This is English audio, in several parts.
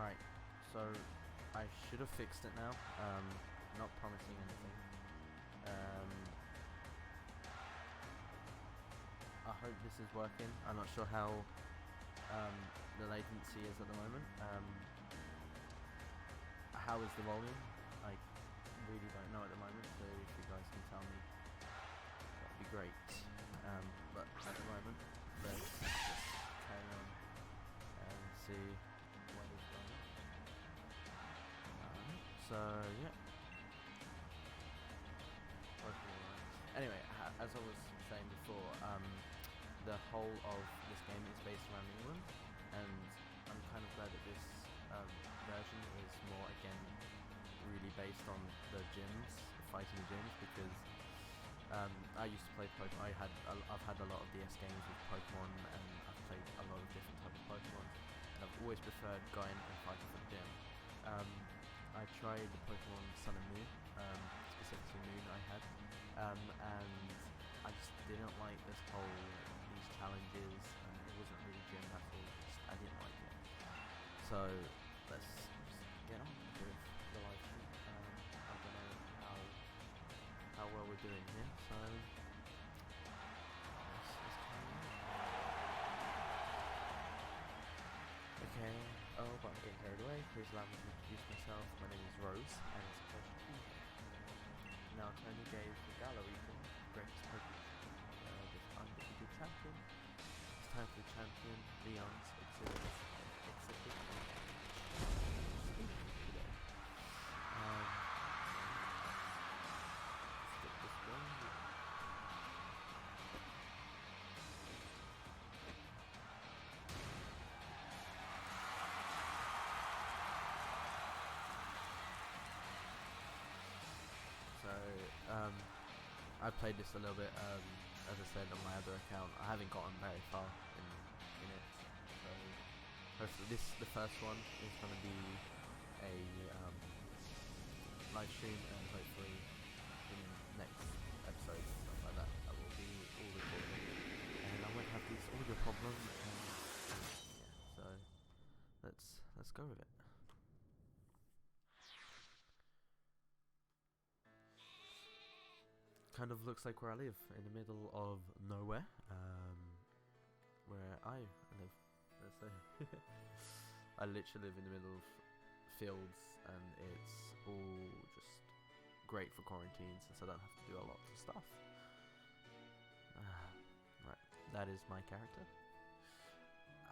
Right, so I should have fixed it now. Not promising anything. I hope this is working. I'm not sure how the latency is at the moment. How is the volume? I really don't know at the moment, so if you guys can tell me, that'd be great. But at the moment, let's just carry on and see what is going on. So yeah. Anyway, as I was saying before, the whole of this game is based around England, and I'm kind of glad that this version is more, again, really based on the gyms, fighting gyms, because I used to play Pokemon. I've had a lot of DS games with Pokemon, and I've played a lot of different types of Pokemon, and I've always preferred going and fighting for the gym. I tried the Pokemon Sun and Moon, specifically Moon I had, and I just didn't like these challenges, and it wasn't really gym battles. I didn't like it. So let's just get on with the live stream. I don't know how well we're doing here, so let's carry on. Okay. Oh, but I'm getting carried away. Please allow me to introduce myself. My name is Rose, and it's a pleasure to be here. Now, Tony gave the Galar region greatest Pokemon, this undefeated champion. It's time for the champion, Leon's exhibit today. Let's get this going. So, I played this a little bit, as I said, on my other account. I haven't gotten very far in it, so hopefully the first one is going to be a live stream, and hopefully in next episodes and stuff like that, I will be all recording, and I won't have these audio problems, and yeah, so let's go with it. Kind of looks like where I live, in the middle of nowhere, where I live. Let's say. I literally live in the middle of fields, and it's all just great for quarantine, since I don't have to do a lot of stuff. Right, that is my character.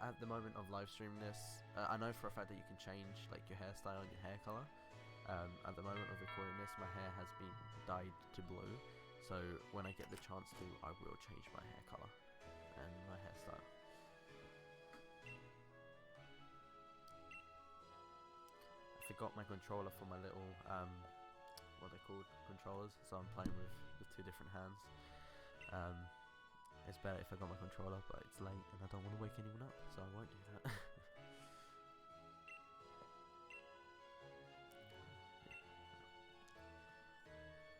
At the moment of live streaming this, I know for a fact that you can change like your hairstyle and your hair color. At the moment of recording this, my hair has been dyed to blue. So when I get the chance to, I will change my hair color and my hairstyle. I forgot my controller for my little, what they're called, controllers, so I'm playing with two different hands. It's better if I got my controller, but it's late and I don't want to wake anyone up, so I won't do that.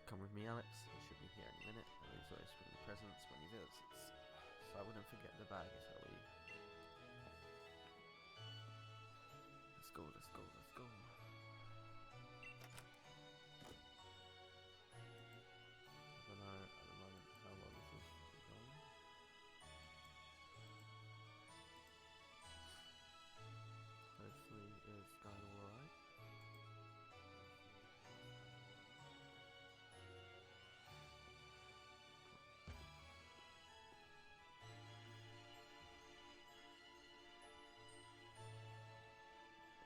Come with me, Alex. You should be here in a minute. He's always bringing the presents when he visits, so I wouldn't forget the bag as well. Let's go, let's go, let's go. I don't know at the moment how well this is going. Hopefully it's going alright.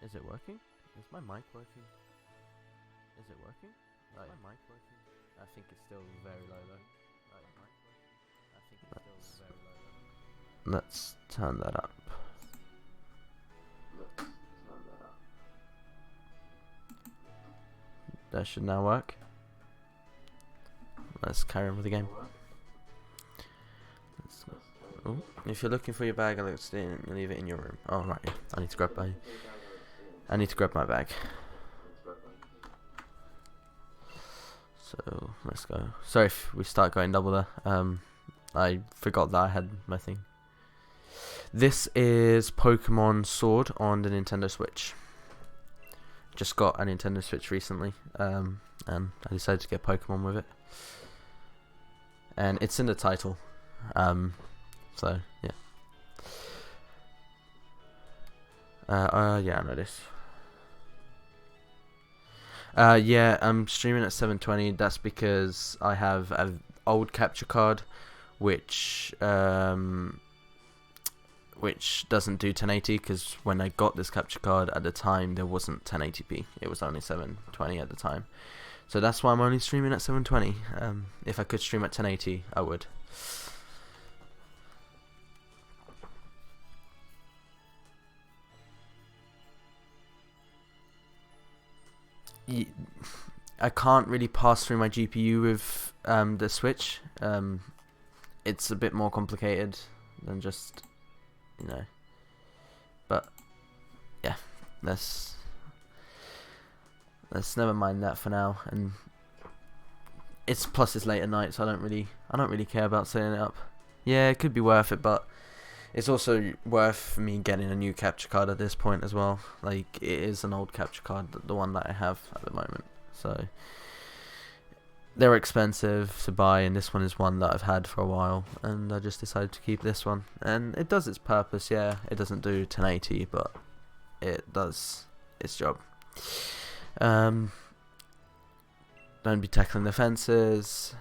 Is it working? Is my mic working? Is it working? Is my mic working? I think it's still very low though. I think it's still very low though. Let's turn that up. That should now work. Let's carry on with the game. Oh, if you're looking for your bag, Alex, then you leave it in your room. Oh right, I need to grab my bag. So let's go. Sorry if we start going double there. I forgot that I had my thing. This is Pokemon Sword on the Nintendo Switch. just got a Nintendo Switch recently, and I decided to get Pokemon with it, and it's in the title, so yeah. Yeah, I know this. Yeah, I'm streaming at 720. That's because I have an old capture card, which doesn't do 1080. Because when I got this capture card at the time, there wasn't 1080p. It was only 720 at the time. So that's why I'm only streaming at 720. If I could stream at 1080, I would. I can't really pass through my GPU with the Switch. It's a bit more complicated than just, but yeah, let's never mind that for now. And it's late at night, so I don't really care about setting it up. Yeah, it could be worth it, but it's also worth me getting a new capture card at this point as well. Like, it is an old capture card, the one that I have at the moment. So they're expensive to buy, and this one is one that I've had for a while, and I just decided to keep this one. And it does its purpose. Yeah, it doesn't do 1080, but it does its job. Don't be tackling the fences.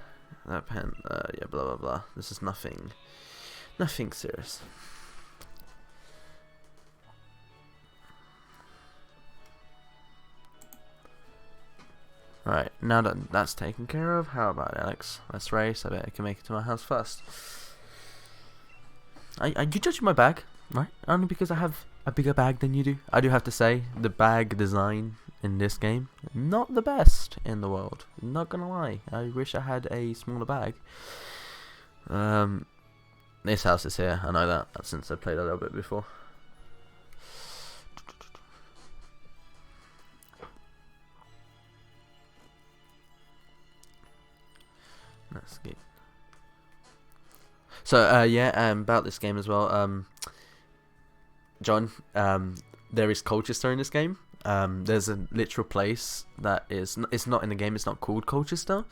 That pen, yeah, blah blah blah. This is nothing serious. Right, now that that's taken care of, how about Alex? Let's race. I bet I can make it to my house first. You judging my bag, right? Only because I have a bigger bag than you do. I do have to say, the bag design in this game, not the best in the world. Not gonna lie. I wish I had a smaller bag. This house is here. I know that since I played a little bit before. That's good. So yeah, about this game as well. John, there is Colchester in this game. There's a literal place that is it's not in the game. It's not called Colchester,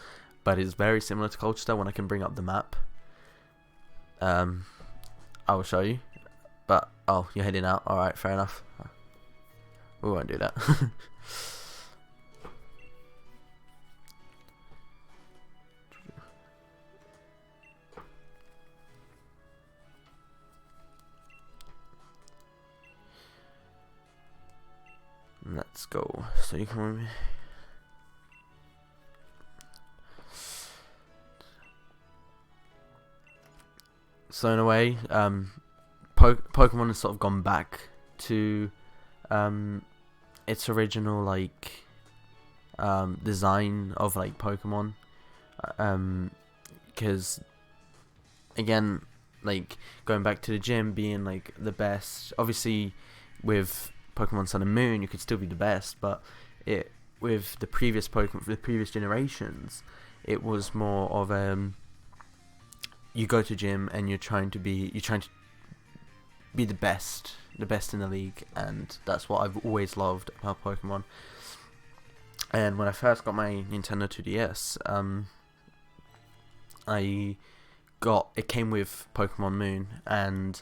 but it's very similar to Colchester. When I can bring up the map, I will show you. But oh, you're heading out. All right, fair enough. We won't do that. Let's go. So you come with me. So in a way, Pokemon has sort of gone back to its original design of Pokemon, because again, going back to the gym being the best. Obviously, with Pokemon Sun and Moon, you could still be the best, but with the previous Pokemon, for the previous generations, it was more of you go to gym and you're trying to be the best in the league, and that's what I've always loved about Pokemon. And when I first got my Nintendo 2DS, it came with Pokemon Moon, and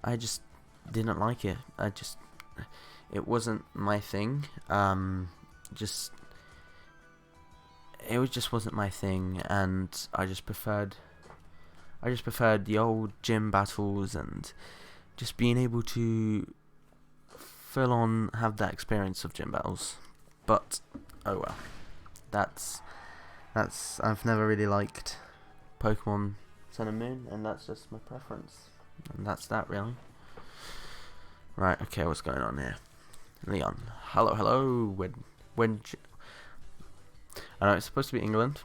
I just didn't like it. It wasn't my thing. It just wasn't my thing, and I just preferred the old gym battles and just being able to full on have that experience of gym battles. But oh well, that's I've never really liked Pokemon Sun and Moon, and that's just my preference, and that's that really. Right, okay, what's going on here? Leon, hello. When I know it's supposed to be England,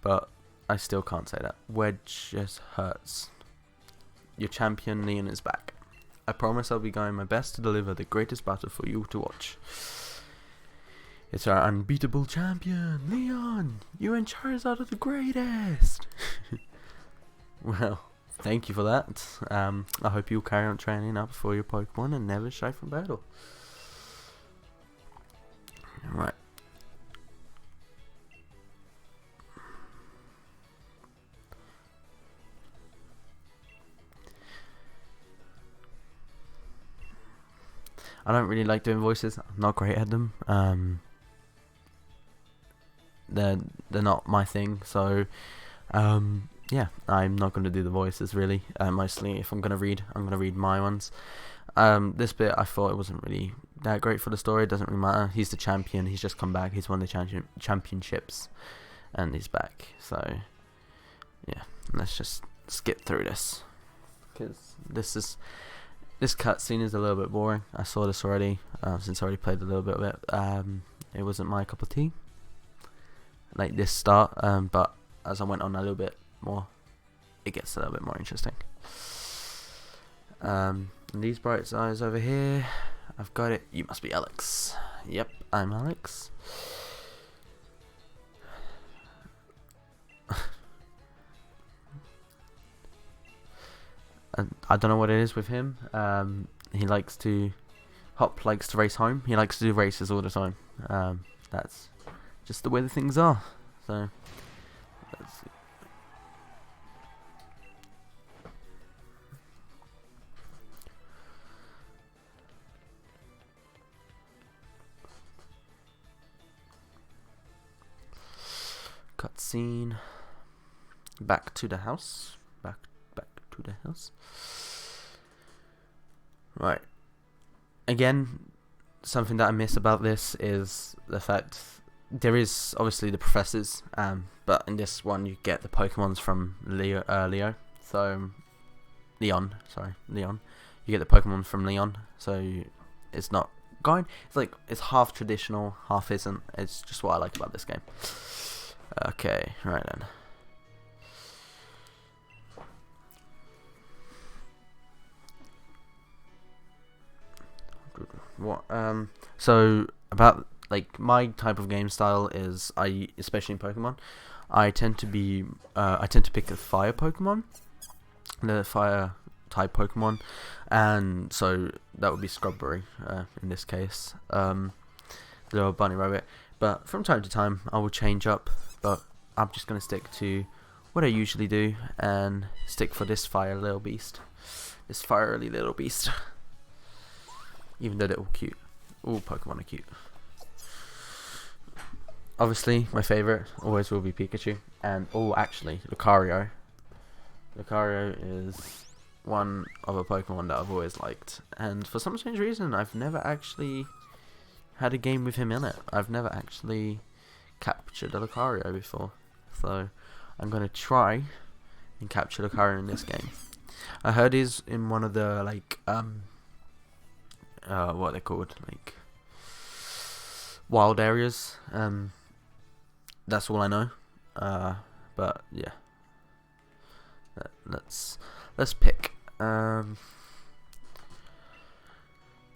but I still can't say that. Wedge just hurts. Your champion Leon is back. I promise I'll be going my best to deliver the greatest battle for you to watch. It's our unbeatable champion, Leon. You and Charizard are the greatest. Well, thank you for that. I hope you'll carry on training up for your Pokemon and never shy from battle. Right. I don't really like doing voices. I'm not great at them. They're not my thing. So, yeah, I'm not gonna do the voices really. Mostly, if I'm gonna read, I'm gonna read my ones. This bit I thought it wasn't really that great for the story. It doesn't really matter. He's the champion. He's just come back. He's won the championships, and he's back. So, yeah, let's just skip through this because this cutscene is a little bit boring. I saw this already, since I already played a little bit of it. It wasn't my cup of tea, like this start, but as I went on a little bit more, it gets a little bit more interesting. And these bright eyes over here, I've got it. You must be Alex. Yep, I'm Alex. And I don't know what it is with him. Hop likes to race home. He likes to do races all the time. That's just the way the things are. So, let's see. Cutscene. Back to the house. Back to the house. Right. Again, something that I miss about this is the fact there is obviously the professors, but in this one you get the Pokemons from Leon. You get the Pokemon from Leon, so it's not going. It's half traditional, half isn't. It's just what I like about this game. Okay, right then. What? So about my type of game style is especially in Pokemon, I tend to pick a fire Pokemon, the fire type Pokemon, and so that would be Scrubberry in this case, the little bunny rabbit. But from time to time I will change up, but I'm just gonna stick to what I usually do and stick for this fiery little beast. Even though they're all cute. All Pokemon are cute. Obviously, my favourite always will be Pikachu. And, actually, Lucario. Lucario is one of a Pokemon that I've always liked. And for some strange reason, I've never actually had a game with him in it. I've never actually captured a Lucario before. So, I'm going to try and capture Lucario in this game. I heard he's in one of the, what they're called, wild areas. That's all I know. But yeah, let's pick.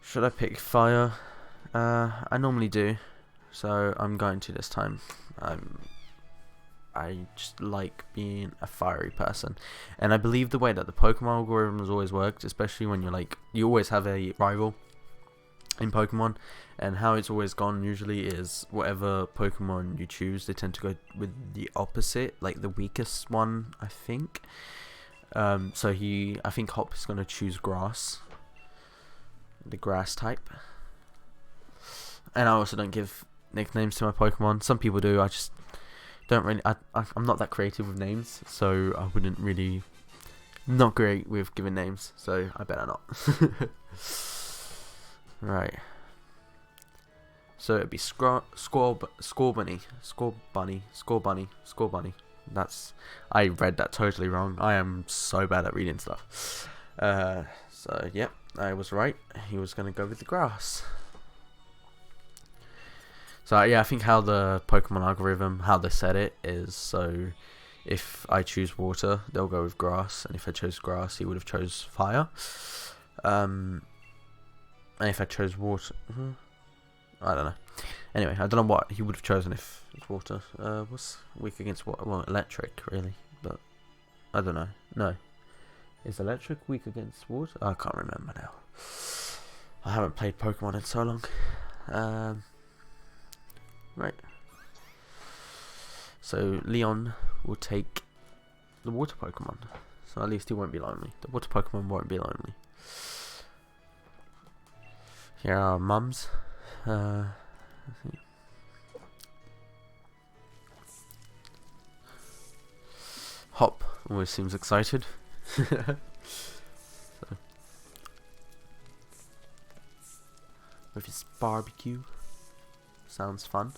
Should I pick fire? I normally do, so I'm going to this time. I just like being a fiery person, and I believe the way that the Pokemon algorithm has always worked, especially when you always have a rival in Pokemon, and how it's always gone usually is whatever Pokemon you choose, they tend to go with the opposite, like the weakest one, I think. So I think Hop is going to choose grass, the grass type. And I also don't give nicknames to my Pokemon. Some people do. I just don't really. I'm not that creative with names, so I wouldn't really. Not great with giving names, so I better not. Right. So it'd be Scorbunny. I read that totally wrong. I am so bad at reading stuff. So yep, I was right. He was gonna go with the grass. So yeah, I think how the Pokemon algorithm, how they set it is, so if I choose water, they'll go with grass, and if I chose grass, he would have chose fire. And if I chose water, I don't know. Anyway, I don't know what he would have chosen if it's water. What's weak against what? Well, electric, really, but I don't know. No, is electric weak against water? I can't remember now. I haven't played Pokemon in so long. Right. So Leon will take the water Pokemon. So at least he won't be lonely. The water Pokemon won't be lonely. Here are mums. Hop always seems excited. So. With his barbecue. Sounds fun.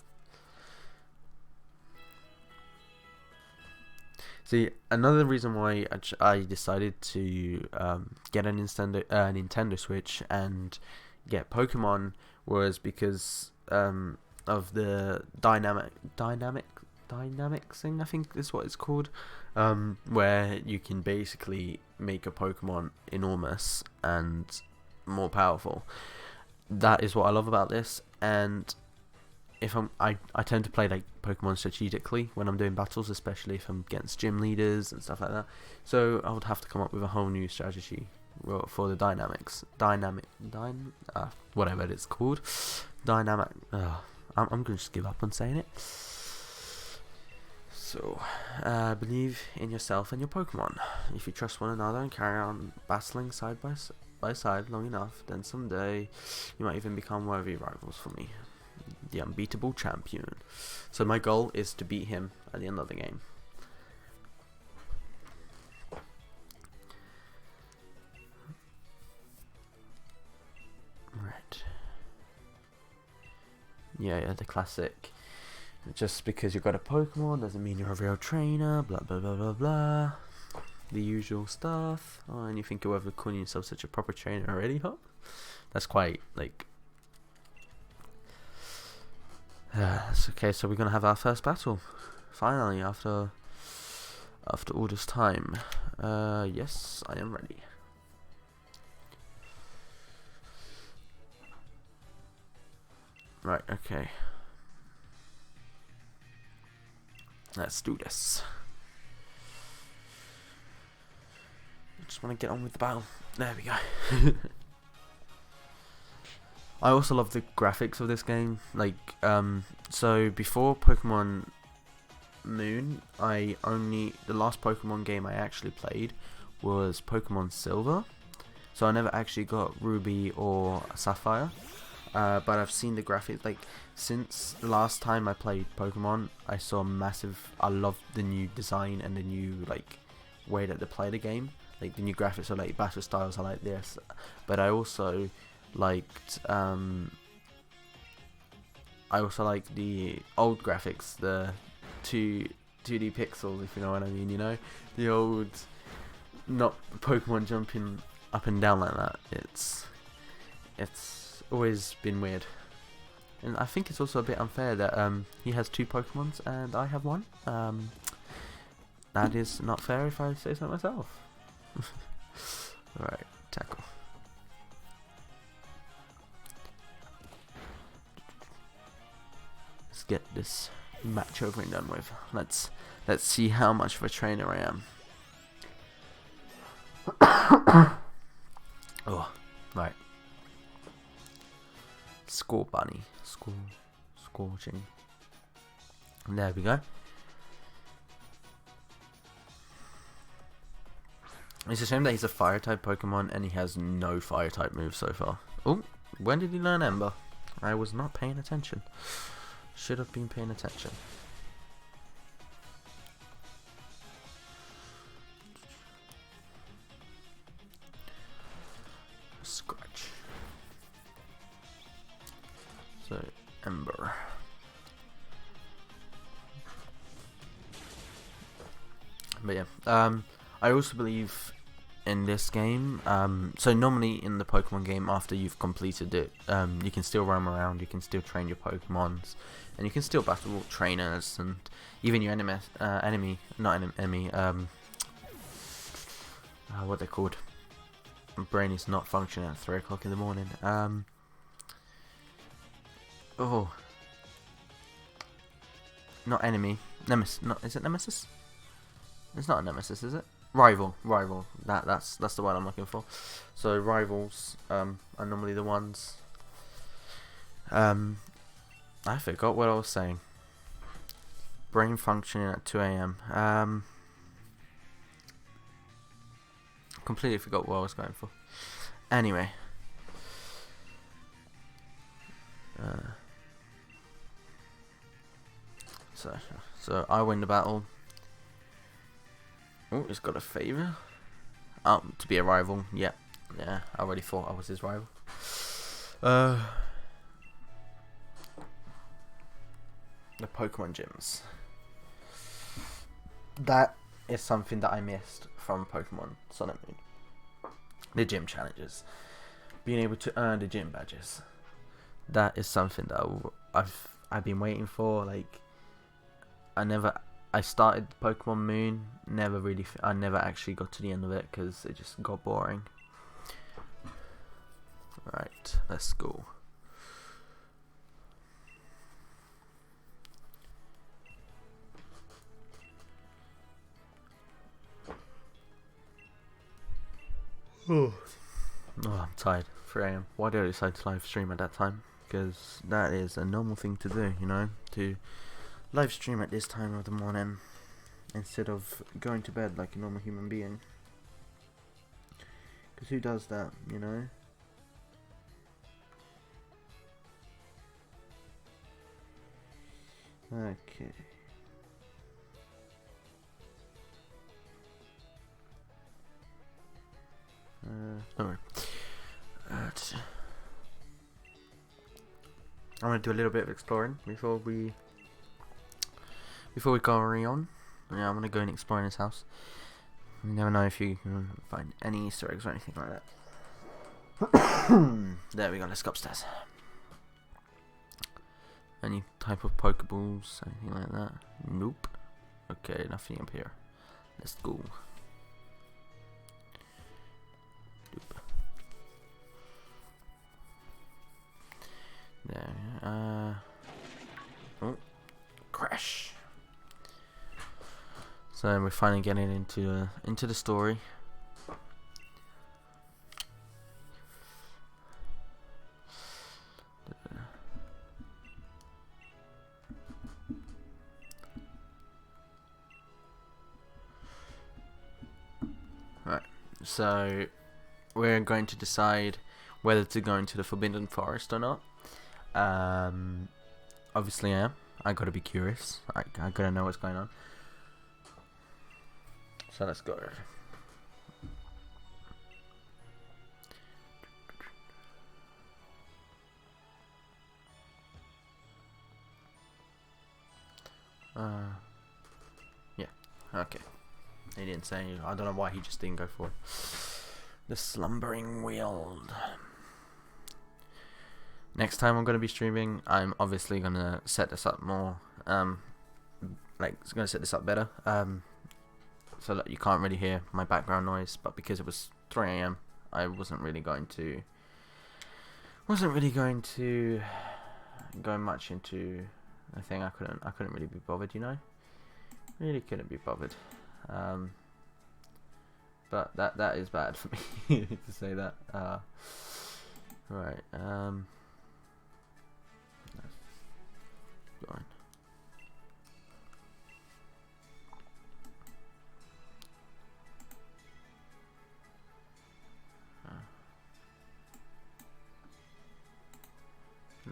See, another reason why I decided to get a Nintendo Switch and get Pokemon was because of the dynamic thing, I think is what it's called, where you can basically make a Pokemon enormous and more powerful. That is what I love about this, and if I tend to play like Pokemon strategically when I'm doing battles, especially if I'm against gym leaders and stuff like that. So I would have to come up with a whole new strategy for the whatever it's called, dynamic. I'm gonna just give up on saying it. So, believe in yourself and your Pokemon. If you trust one another and carry on battling side by side long enough, then someday you might even become worthy rivals for me, the unbeatable champion. So my goal is to beat him at the end of the game. Right. Yeah, the classic. Just because you've got a Pokemon doesn't mean you're a real trainer, blah blah blah blah blah. The usual stuff. Oh, and you think you're ever calling yourself such a proper trainer already, huh? That's quite, like... It's okay, so we're gonna have our first battle. Finally, after all this time. Yes, I am ready. Right, okay. Let's do this. I just want to get on with the battle. There we go. I also love the graphics of this game. Like, so before Pokemon Moon, the last Pokemon game I actually played was Pokemon Silver. So I never actually got Ruby or Sapphire. But I've seen the graphics, like, since the last time I played Pokemon, I saw I love the new design and the new, like, way that they play the game. Like, the new graphics are like battle styles are like this. But I also liked, the old graphics, the 2D pixels, if you know what I mean, you know? The old, not Pokemon jumping up and down like that. It's always been weird, and I think it's also a bit unfair that he has 2 Pokemons and I have 1. That is not fair if I say so myself. Alright, tackle. Let's get this match over and done with. Let's see how much of a trainer I am. Oh, right. Score bunny. Scorching. And there we go. It's a shame that he's a fire type Pokemon and he has no fire type moves so far. Oh, when did he learn Ember? I was not paying attention. Should have been paying attention. Scratch. So, Ember. But yeah, I also believe in this game, so normally in the Pokemon game, after you've completed it, you can still roam around, you can still train your Pokemons, and you can still battle trainers, and even your what they're called. My brain is not functioning at 3 o'clock in the morning. Not enemy. Nemesis. Is it Nemesis? It's not a Nemesis, is it? Rival. That's the word I'm looking for. So rivals are normally the ones I forgot what I was saying. Brain functioning at 2 a.m. Completely forgot what I was going for. Anyway. So I win the battle. Oh, he's got a favor. To be a rival. Yeah, I already thought I was his rival. The Pokemon gyms. That is something that I missed from Pokemon Sun and Moon. The gym challenges, being able to earn the gym badges. That is something that I've been waiting for. Like, I started Pokemon Moon. I never actually got to the end of it because it just got boring. Right, let's go. Oh, I'm tired. 3 a.m. Why did I decide to live stream at that time? Because that is a normal thing to do, you know, to live stream at this time of the morning instead of going to bed like a normal human being. Because who does that, you know? Okay. Don't worry. I'm gonna do a little bit of exploring before we carry on. Yeah, I'm gonna go and explore in his house. You never know if you can find any Easter eggs or anything like that. There we go. Let's go upstairs. Any type of Pokeballs, anything like that? Nope. Okay, nothing up here. Let's go. There. Oh, crash. So we're finally getting into the story. Right. So we're going to decide whether to go into the Forbidden Forest or not. Obviously I am. I gotta be curious. I gotta know what's going on. So let's go. Yeah. Okay. He didn't say. I don't know why he just didn't go for it. The Slumbering Weald. Next time I'm going to be streaming, I'm obviously going to set this up more, like, it's going to set this up better, so that you can't really hear my background noise, but because it was 3 a.m, I wasn't really going to go much into a thing. I couldn't really be bothered, you know, really couldn't be bothered, but that is bad for me to say that, right, going.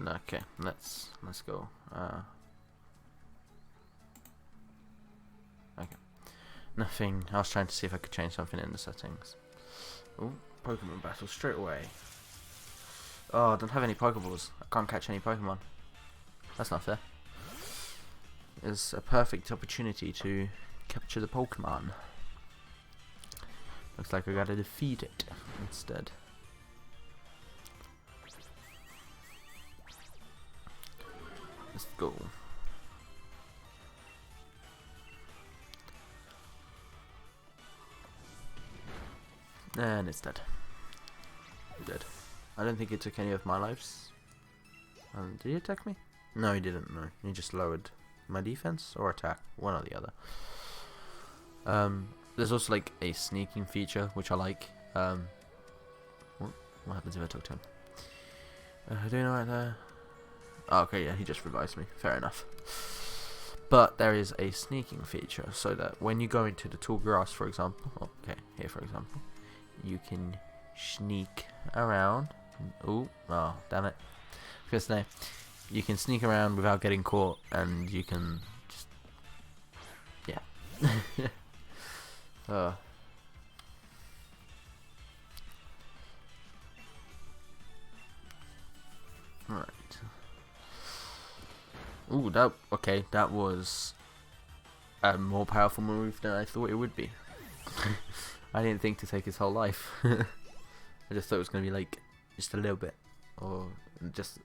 Okay, let's go. Okay, nothing. I was trying to see if I could change something in the settings. Oh, Pokemon battle straight away. Oh, I don't have any Pokeballs. I can't catch any Pokemon. That's not fair. It's a perfect opportunity to capture the Pokemon. Looks like I gotta defeat it instead. Let's go. And it's dead. Dead. I don't think it took any of my lives. Did he attack me? No, he didn't. No, he just lowered my defense or attack, one or the other. There's also like a sneaking feature which I like. What happens if I talk to him? Do you know right there? Oh, okay, yeah, he just revised me. Fair enough. But there is a sneaking feature, so that when you go into the tall grass, for example, okay, here for example, you can sneak around. Ooh, oh, damn it. Because no, you can sneak around without getting caught, and you can just, yeah. Right. Ooh, that was a more powerful move than I thought it would be. I didn't think to take his whole life. I just thought it was going to be like just a little bit, or just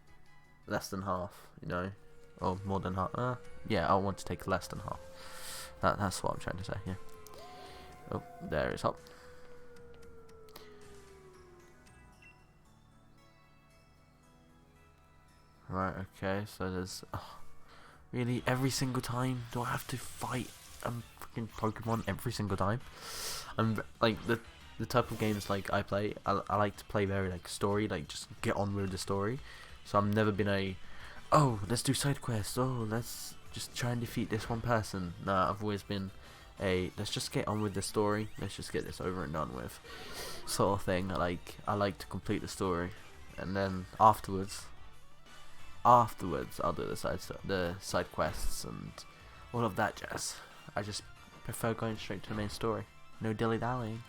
less than half, you know, or more than half. Yeah, I want to take less than half. That's what I'm trying to say. Yeah. Oh, there is Hop. Right. Okay. So there's really every single time. Do I have to fight a freaking Pokemon every single time? I'm like the type of games like I play. I like to play very like story, like just get on with the story. So I've never been oh, let's do side quests. Oh, let's just try and defeat this one person. Nah, I've always been let's just get on with the story. Let's just get this over and done with, sort of thing. I like to complete the story, and then afterwards I'll do the side quests and all of that jazz. I just prefer going straight to the main story. No dilly dallying.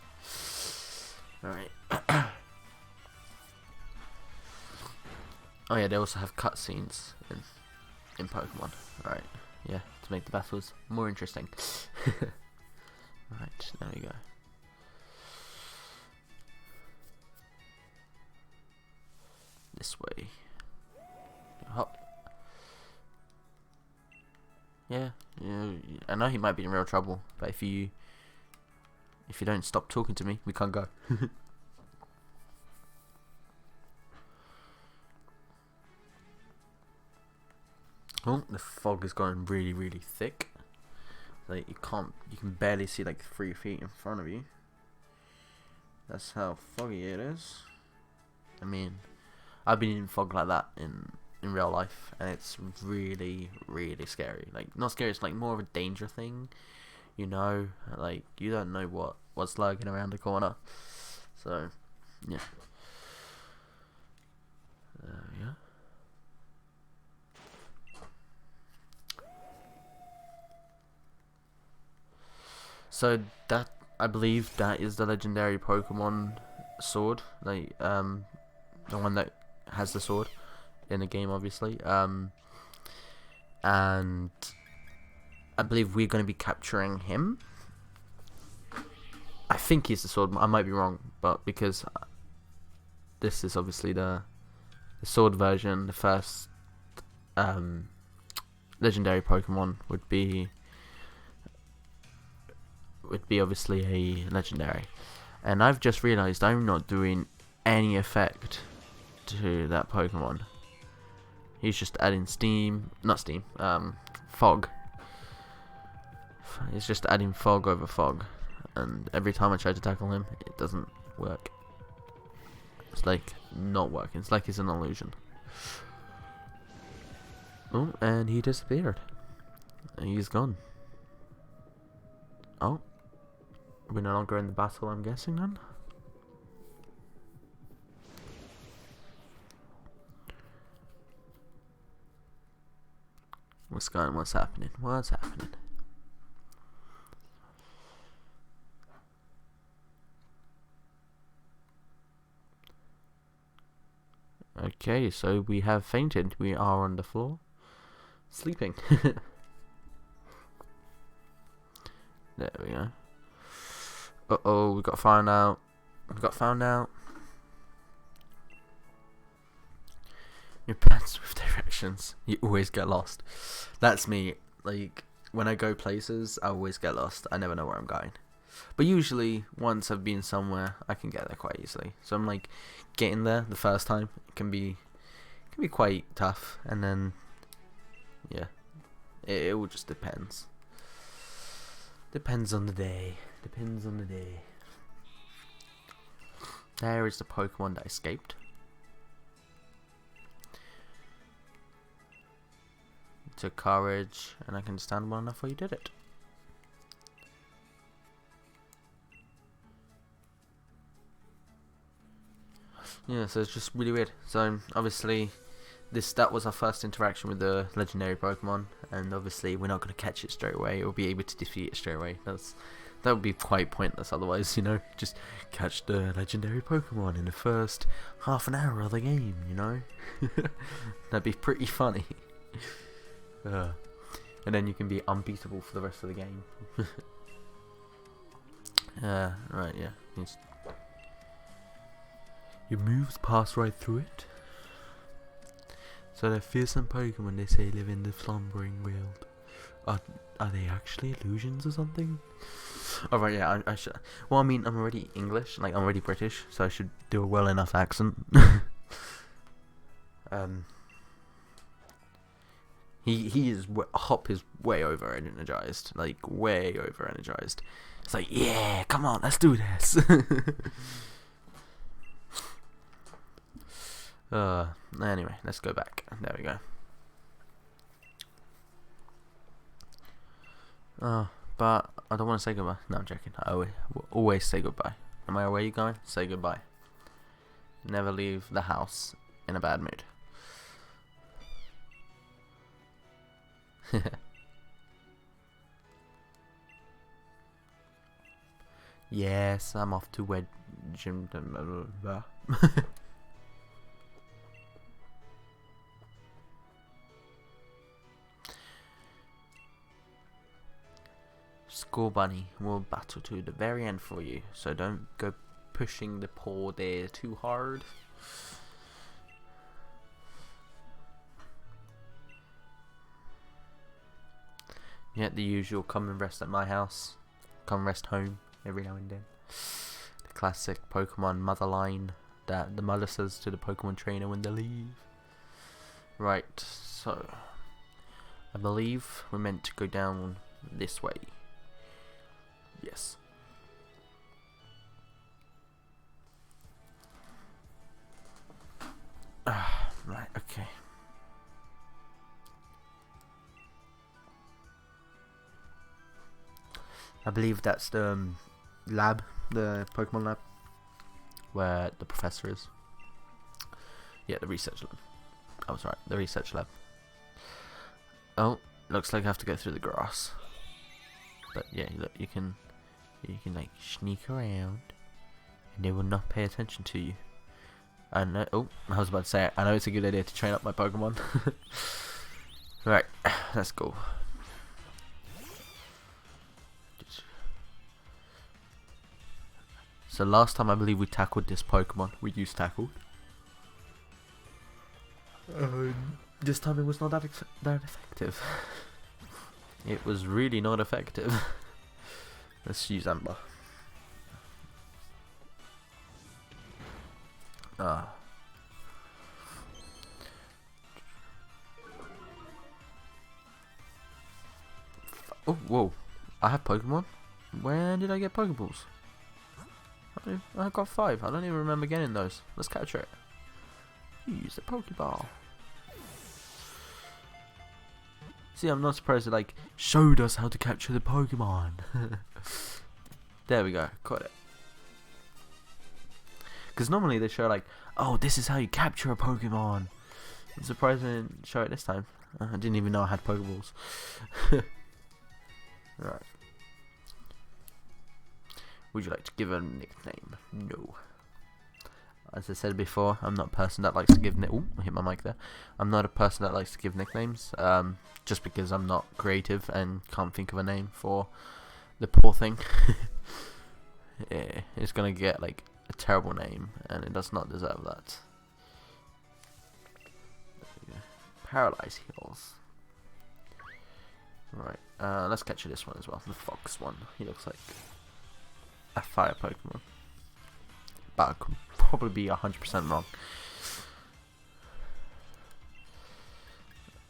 Alright. Oh yeah, they also have cutscenes in Pokemon. Alright, yeah, to make the battles more interesting. Right, there we go. This way. Hop. Yeah, I know he might be in real trouble, but if you don't stop talking to me, we can't go. Oh, the fog is going really, really thick. Like you can barely see like 3 feet in front of you. That's how foggy it is. I mean, I've been in fog like that in real life, and it's really, really scary. Like not scary, it's like more of a danger thing. You know, like you don't know what's lurking around the corner. So, yeah. Yeah. So that, I believe that is the legendary Pokemon sword, like the one that has the sword in the game, obviously. And I believe we're going to be capturing him. I think he's the sword. I might be wrong, but because this is obviously the sword version, the first legendary Pokemon would be obviously a legendary. And I've just realized I'm not doing any effect to that Pokemon. He's just adding fog. He's just adding fog over fog, and every time I try to tackle him, it doesn't work. It's like not working. It's like it's an illusion. Oh, and he disappeared. He's gone. Oh, we're no longer in the battle, I'm guessing then. What's happening? What's happening? Okay, so we have fainted. We are on the floor, sleeping. There we go. Uh-oh, we got found out. You're bad with directions. You always get lost. That's me. Like, when I go places, I always get lost. I never know where I'm going. But usually, once I've been somewhere, I can get there quite easily. So I'm like, getting there the first time can be quite tough, and then yeah, it all just depends. Depends on the day. There is the Pokemon that escaped. took courage, and I can stand well enough where you did it. Yeah, so it's just really weird. So obviously, that was our first interaction with the legendary Pokemon, and obviously we're not going to catch it straight away or be able to defeat it straight away. That would be quite pointless otherwise, you know. Just catch the legendary Pokemon in the first half an hour of the game, you know. That'd be pretty funny. And then you can be unbeatable for the rest of the game. Right, yeah. Your moves pass right through it. So they're fearsome Pokemon, they say, live in the slumbering world. Are they actually illusions or something? Oh right, yeah, I should. Well, I mean, I'm already English, like I'm already British, so I should do a well enough accent. He is Hop is way over energized, like way over energized. It's like, yeah, come on, let's do this. Anyway, let's go back. There we go. But I don't want to say goodbye. No, I'm joking. I always say goodbye. No matter where you're going, say goodbye. Never leave the house in a bad mood. Yes, I'm off to wed gym. Scorbunny will battle to the very end for you, so don't go pushing the paw there too hard. Yeah, the usual come and rest at my house, come rest home every now and then. The classic Pokemon mother line that the mother says to the Pokemon trainer when they leave. Right, so I believe we're meant to go down this way. Yes. Right, okay. I believe that's the lab, the Pokemon lab, where the professor is. Yeah, the research lab. I was right, the research lab. Oh, looks like I have to go through the grass. But yeah, look, you can like sneak around, and they will not pay attention to you. I know. Oh, I was about to say, I know it's a good idea to train up my Pokemon. Right, let's go. So last time I believe we tackled this Pokemon. We used Tackle. This time it was not that effective. It was really not effective. Let's use Amber. Oh, whoa. I have Pokemon? When did I get Pokeballs? I got 5. I don't even remember getting those. Let's capture it. Use the Pokeball. See, I'm not surprised it like showed us how to capture the Pokemon. There we go, caught it. Because normally they show like, oh, this is how you capture a Pokemon. I'm surprised they didn't show it this time. I didn't even know I had Pokeballs. Right. Would you like to give a nickname? No. As I said before, I'm not a person that likes to give I hit my mic there. I'm not a person that likes to give nicknames, just because I'm not creative and can't think of a name for the poor thing. Yeah, it's gonna get like a terrible name, and it does not deserve that. Paralyze heals. Right, let's capture this one as well, the fox one. He looks like a fire Pokemon, but I could probably be 100% wrong.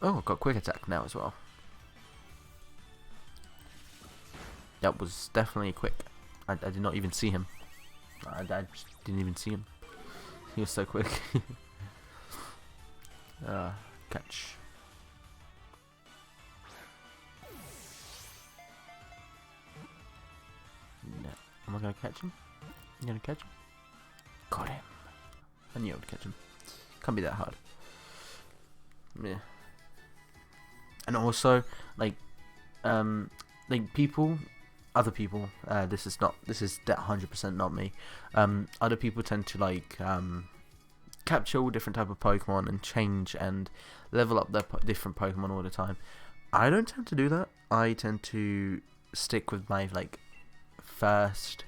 Oh, I've got quick attack now as well. That was definitely quick. I did not even see him. I just didn't even see him. He was so quick. Catch. Am I gonna catch him? You gonna catch him? Got him. I knew I would catch him. Can't be that hard. Yeah. And also, like people, other people. This is 100% not me. Other people tend to capture all different type of Pokemon and change and level up their different Pokemon all the time. I don't tend to do that. I tend to stick with my first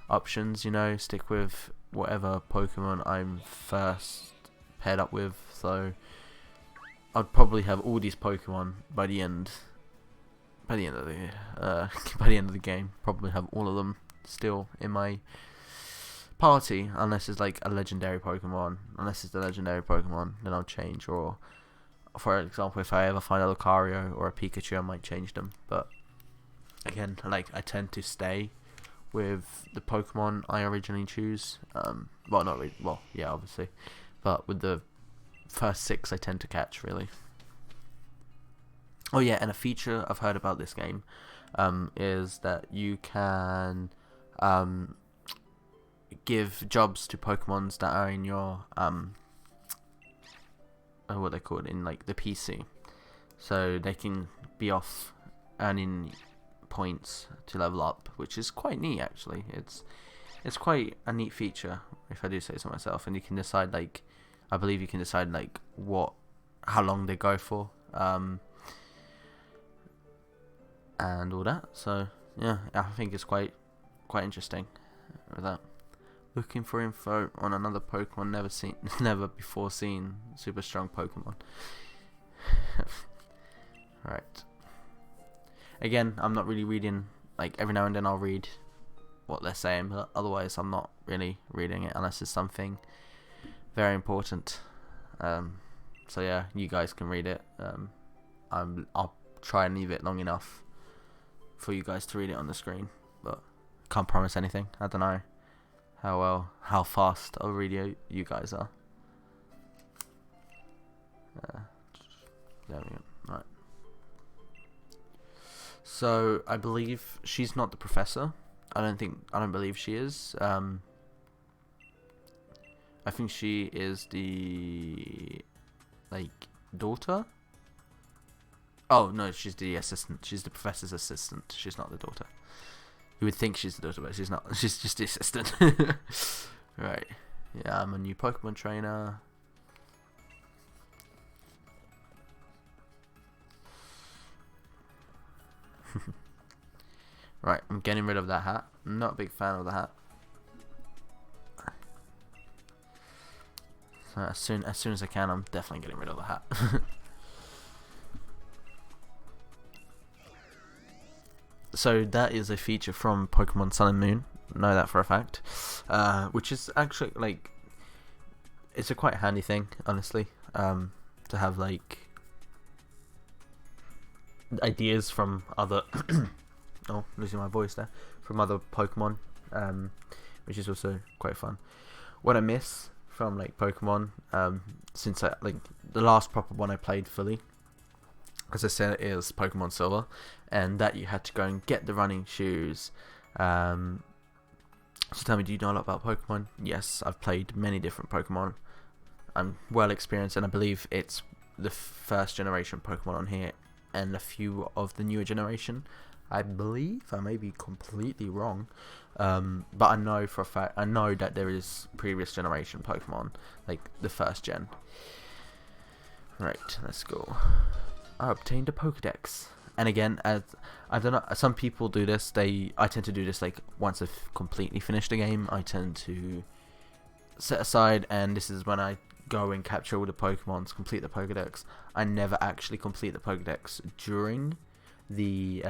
options. Stick with whatever Pokemon I'm first paired up with. So I'd probably have all these Pokemon by the end of the game. Probably have all of them still in my party, unless it's a legendary Pokemon. Unless it's a legendary Pokemon, then I'll change. Or, for example, if I ever find a Lucario or a Pikachu, I might change them. But again, I tend to stay with the Pokemon I originally choose. Well, not really. Well, yeah, obviously, but with the first 6, I tend to catch, really. Oh yeah, and a feature I've heard about this game is that you can give jobs to Pokemons that are in your what they call it in the PC, so they can be off earning points to level up, which is quite neat actually. It's quite a neat feature, if I do say so myself, and you can decide I believe you can decide how long they go for, and all that. So yeah, I think it's quite interesting with that. Looking for info on another Pokemon never before seen super strong Pokemon. Right. Again, I'm not really reading. Every now and then I'll read what they're saying, but otherwise I'm not really reading it unless it's something very important. So yeah, you guys can read it. I'll try and leave it long enough for you guys to read it on the screen, but can't promise anything. I don't know how fast I'll read you guys are. There we go. Right. So I believe she's not the professor. I don't believe she is. I think she is the daughter. Oh no, she's the assistant. She's the professor's assistant. She's not the daughter. You would think she's the daughter, but she's not. She's just the assistant. Right. Yeah, I'm a new Pokemon trainer. Right, I'm getting rid of that hat. I'm not a big fan of the hat. So as soon as I can, I'm definitely getting rid of the hat. So that is a feature from Pokemon Sun and Moon. Know that for a fact. Which is actually it's a quite handy thing, honestly. To have ideas from other oh, losing my voice there, from other Pokemon, which is also quite fun. What I miss from Pokemon, since the last proper one I played fully, as I said, is Pokemon Silver, and that you had to go and get the running shoes. So tell me, do you know a lot about Pokemon? Yes, I've played many different Pokemon. I'm well experienced, and I believe it's the first generation Pokemon on here, and a few of the newer generation. I believe, I may be completely wrong, but I know for a fact, I know that there is previous generation Pokemon, the first gen. Right, let's go. I obtained a Pokedex, and again, as I don't know, some people do this. I tend to do this once I've completely finished the game. I tend to set aside, and this is when I go and capture all the Pokemons, complete the Pokedex. I never actually complete the Pokedex during the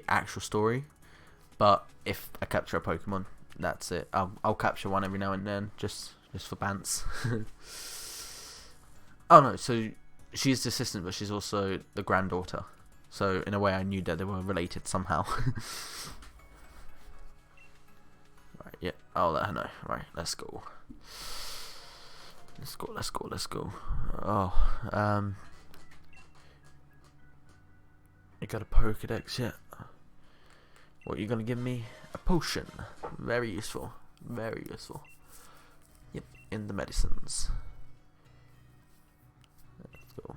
actual story, but if I capture a Pokemon, that's it. I'll capture one every now and then, just for bants. Oh no, so she's the assistant, but she's also the granddaughter. So in a way, I knew that they were related somehow. Right, yeah, I'll let her know. Right, let's go. Let's go. Oh, you got a Pokedex yet? What are you gonna give me? A potion. Very useful. Very useful. Yep, in the medicines. Let's go.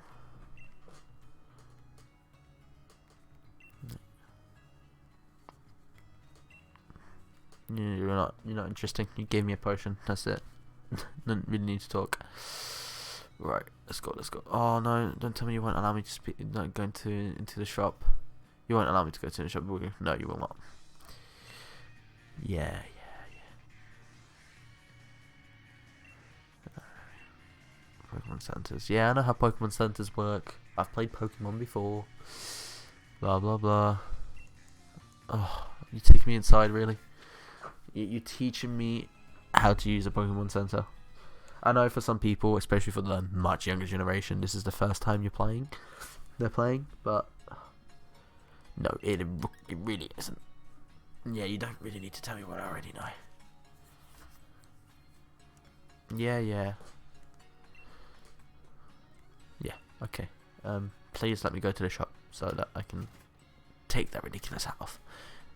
You're not interesting. You gave me a potion. That's it. Don't really need to talk. Right, let's go. Oh no! Don't tell me you won't allow me to speak. Not going into the shop. You won't allow me to go to the shop, will you? No, you will not. Yeah. Pokemon centers. Yeah, I know how Pokemon centers work. I've played Pokemon before. Blah blah blah. Oh, you taking me inside, really? You're teaching me how to use a Pokemon center. I know for some people, especially for the much younger generation, this is the first time they're playing, but no, it really isn't. Yeah, you don't really need to tell me what I already know. Yeah, okay. Please let me go to the shop so that I can take that ridiculous hat off.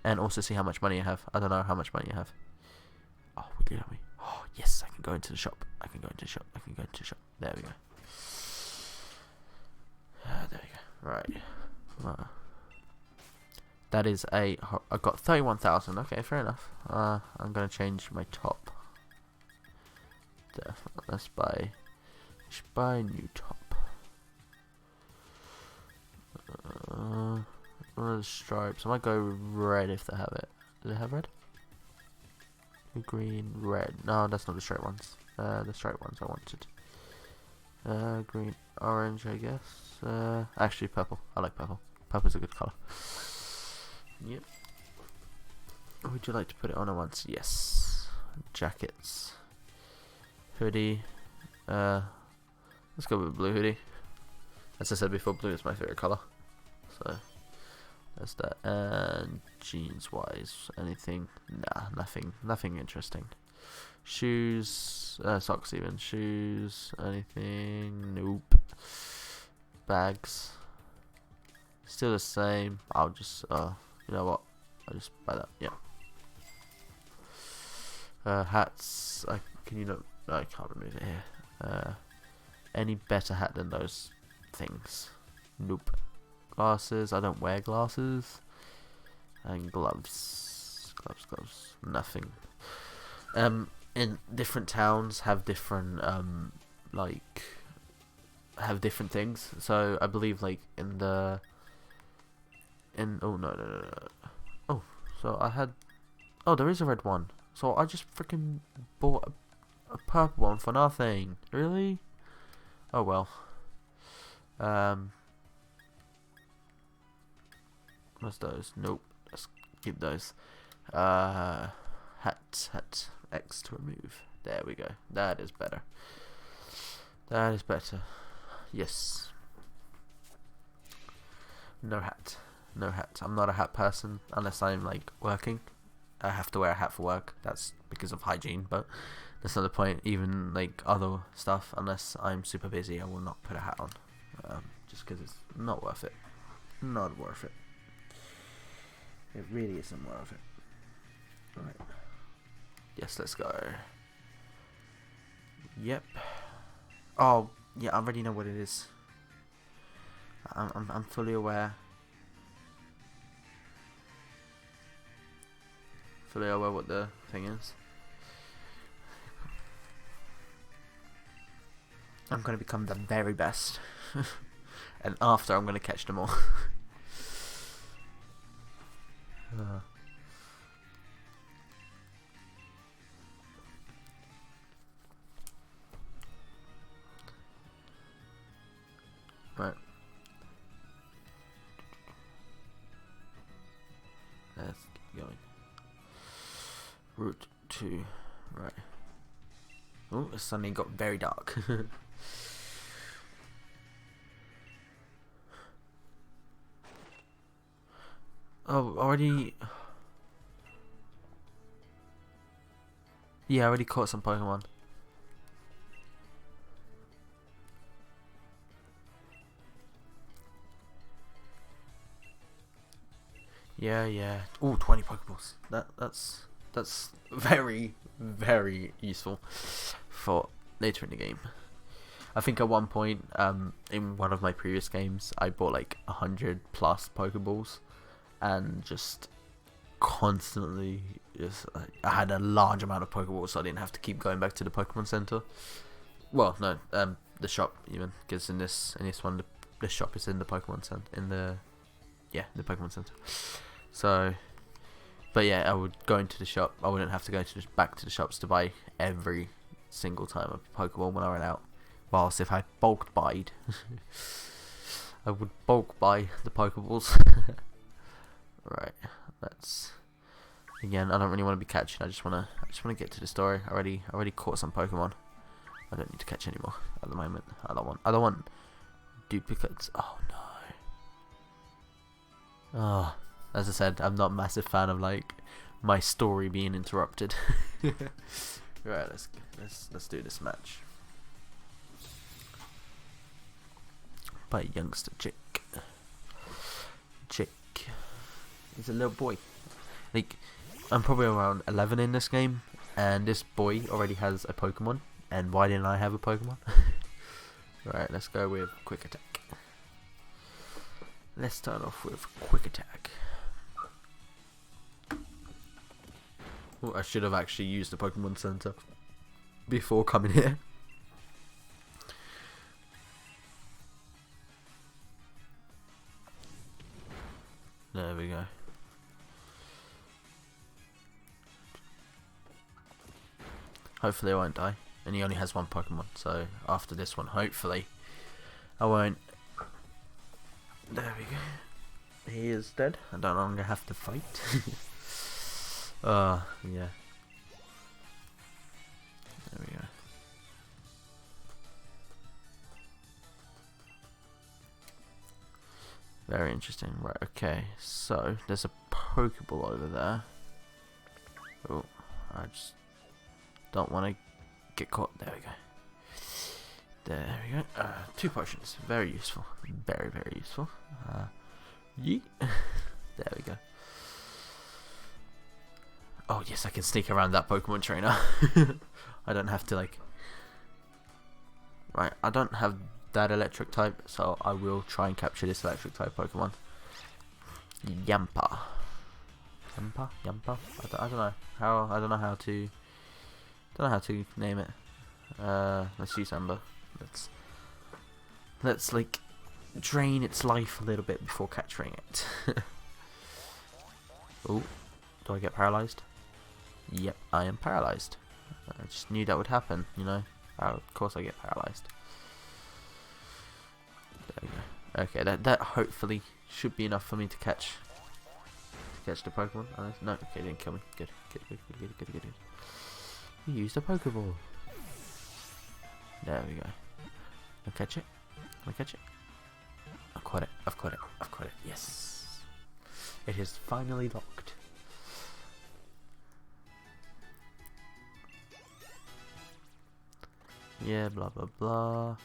And also see how much money I have. I don't know how much money I have. Oh, would you let me? Oh, yes, I can go into the shop. There we go. There we go. Right. That is I got 31,000. Okay, fair enough. I'm going to change my top. Let's buy a new top. What are the stripes? I might go red if they have it. Do they have red? Green, red. No, that's not the straight ones. The straight ones I wanted. Green, orange, I guess. Actually, purple. I like purple. Purple's a good color. Yep. Would you like to put it on at once? Yes. Jackets. Hoodie. Let's go with blue hoodie. As I said before, blue is my favorite color. So that's that. And jeans wise, anything? Nah, nothing interesting. Shoes, socks even. Shoes, anything? Nope. Bags, still the same. I'll just, you know what? I'll just buy that. Yeah. Hats. Can you not? No, I can't remove it here. Any better hat than those things? Nope. Glasses. I don't wear glasses. And gloves. Nothing. In different towns have different have different things. So I believe oh no. Oh, so I had. Oh, there is a red one. So I just freaking bought a purple one for nothing. Really? Oh well. What's those? Nope. Let's keep those. Hat. X to remove. There we go. That is better. Yes. No hat. I'm not a hat person unless I'm working. I have to wear a hat for work. That's because of hygiene, but that's not the point. Even other stuff, unless I'm super busy, I will not put a hat on. Just because it's not worth it. Not worth it. It really isn't worth it. Right. Yes, let's go. Yep. Oh, yeah, I already know what it is. I'm fully aware. Fully aware what the thing is. I'm gonna become the very best. And after, I'm gonna catch them all. Right. Let's keep going. Route 2. Right. Oh, it suddenly got very dark. Oh, already. Yeah, I already caught some Pokemon. Yeah. Ooh, 20 Pokeballs. That's very, very useful for later in the game. I think at one point, in one of my previous games, I bought like 100 plus Pokeballs, and just constantly, I had a large amount of Pokeballs, so I didn't have to keep going back to the Pokemon Center. Well, no, the shop even, because in this one, the shop is in the Pokemon Center, the Pokemon Center. So, but yeah, I would go into the shop. I wouldn't have to go back to the shops to buy every single time a Pokeball when I ran out. Whilst if I bulk buyed, I would bulk buy the Pokeballs. Right, let's. Again, I don't really want to be catching. I just wanna get to the story. I already caught some Pokemon. I don't need to catch anymore at the moment. I don't want duplicates. Oh no. Oh, as I said, I'm not a massive fan of like my story being interrupted. Right, let's do this match. By youngster Jake. Jake. He's a little boy. Like, I'm probably around 11 in this game, and this boy already has a Pokemon. And why didn't I have a Pokemon? Right, let's go with Quick Attack. Let's start off with Quick Attack. Oh, I should have actually used the Pokemon Center before coming here. There we go. Hopefully I won't die. And he only has one Pokemon, so after this one, hopefully I won't. There we go. He is dead. I no longer have to fight. Yeah. There we go. Very interesting. Right, okay. So, there's a Pokeball over there. Oh, I just don't want to get caught. There we go. There we go. 2 potions. Very useful. Very, very useful. Yeet. There we go. Oh, yes, I can sneak around that Pokemon trainer. I don't have to, like... Right, I don't have that electric type, so I will try and capture this electric type Pokemon. Yampa. Yampa? I don't know how. I don't know how to name it. Let's use Amber. Let's like drain its life a little bit before capturing it. Oh, do I get paralyzed? Yep, I am paralyzed. I just knew that would happen, you know. Of course I get paralyzed. There we go. Okay, that hopefully should be enough for me to catch the Pokemon. No, okay, didn't kill me. Good. You used a Pokeball. There we go. I'll catch it. Can I catch it? I've caught it. Yes. It is finally locked. Yeah, blah blah blah.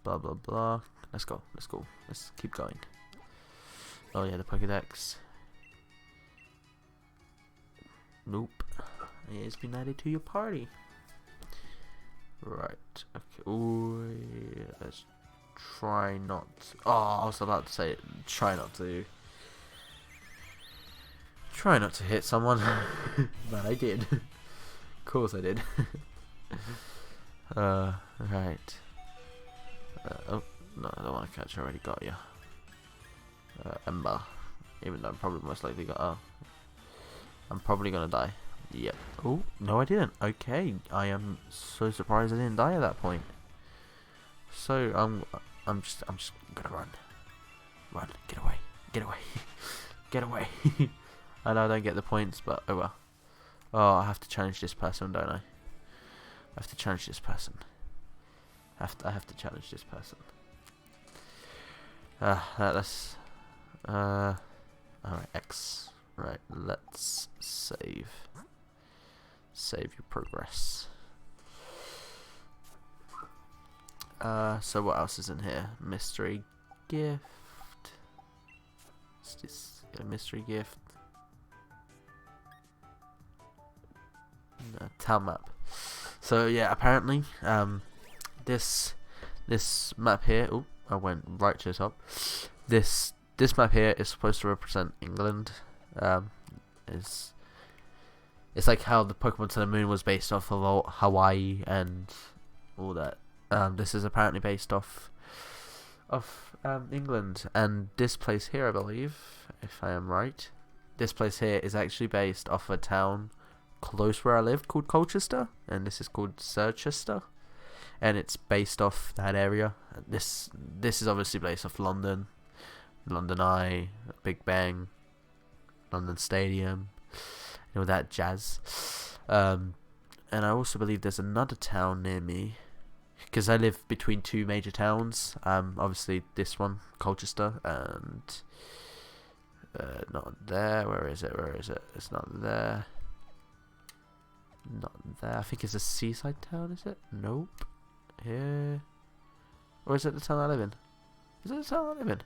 Blah blah blah. Let's go. Let's keep going. Oh yeah, the Pokédex. Nope. It has been added to your party. Right. Okay. Ooh, yeah, let's try not. Oh, I was about to say, try not to hit someone, but I did. Of course I did. Right. Oh no, I don't want to catch. I already got you. Ember. Even though I'm probably most likely got. Oh, I'm probably gonna die. Yep. Oh no, I didn't. Okay, I am so surprised I didn't die at that point. So I'm just gonna run. Get away. Get away. I know I don't get the points, but oh well. Oh, I have to challenge this person, don't I? I have to challenge this person. I have to challenge this person. Let's. Alright, X. Right, let's save. Save your progress. So what else is in here? Mystery gift. Is this Get a mystery gift. Town map. So yeah, apparently, this map here. Oh, I went right to the top. This map here is supposed to represent England. It's like how the Pokemon to the Moon was based off of Hawaii and all that. This is apparently based off England, and this place here, I believe, if I am right, this place here is actually based off a town close where I live called Colchester, and this is called Circhester, and it's based off that area. This is obviously based off London Eye, Big Bang, London Stadium, and all that jazz. And I also believe there's another town near me, because I live between two major towns. Obviously this one, Colchester, and not there. Where is it? It's not there. Not there. I think it's a seaside town, is it? Nope. Here. Or is it the town I live in? Is it the town I live in?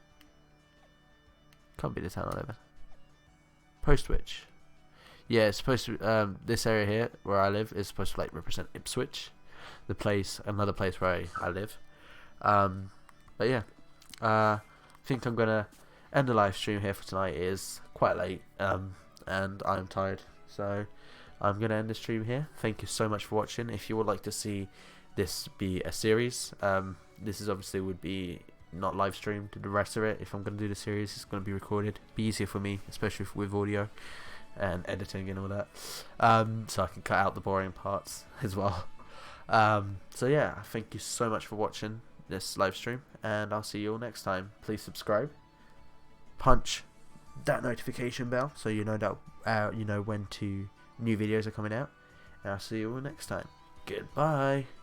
Can't be the town I live in. Postwich. Yeah, it's supposed to. This area here where I live is supposed to like represent Ipswich, the place, another place where I live. But yeah, I think I'm gonna end the live stream here for tonight. It is quite late, and I'm tired, so I'm gonna end the stream here. Thank you so much for watching. If you would like to see this be a series, this is obviously would be not live streamed. The rest of it, if I'm gonna do the series, it's gonna be recorded. Be easier for me, especially with audio and editing and all that. So I can cut out the boring parts as well. So yeah, thank you so much for watching this live stream, and I'll see you all next time. Please subscribe, punch that notification bell so you know that you know when new videos are coming out, and I'll see you all next time. Goodbye.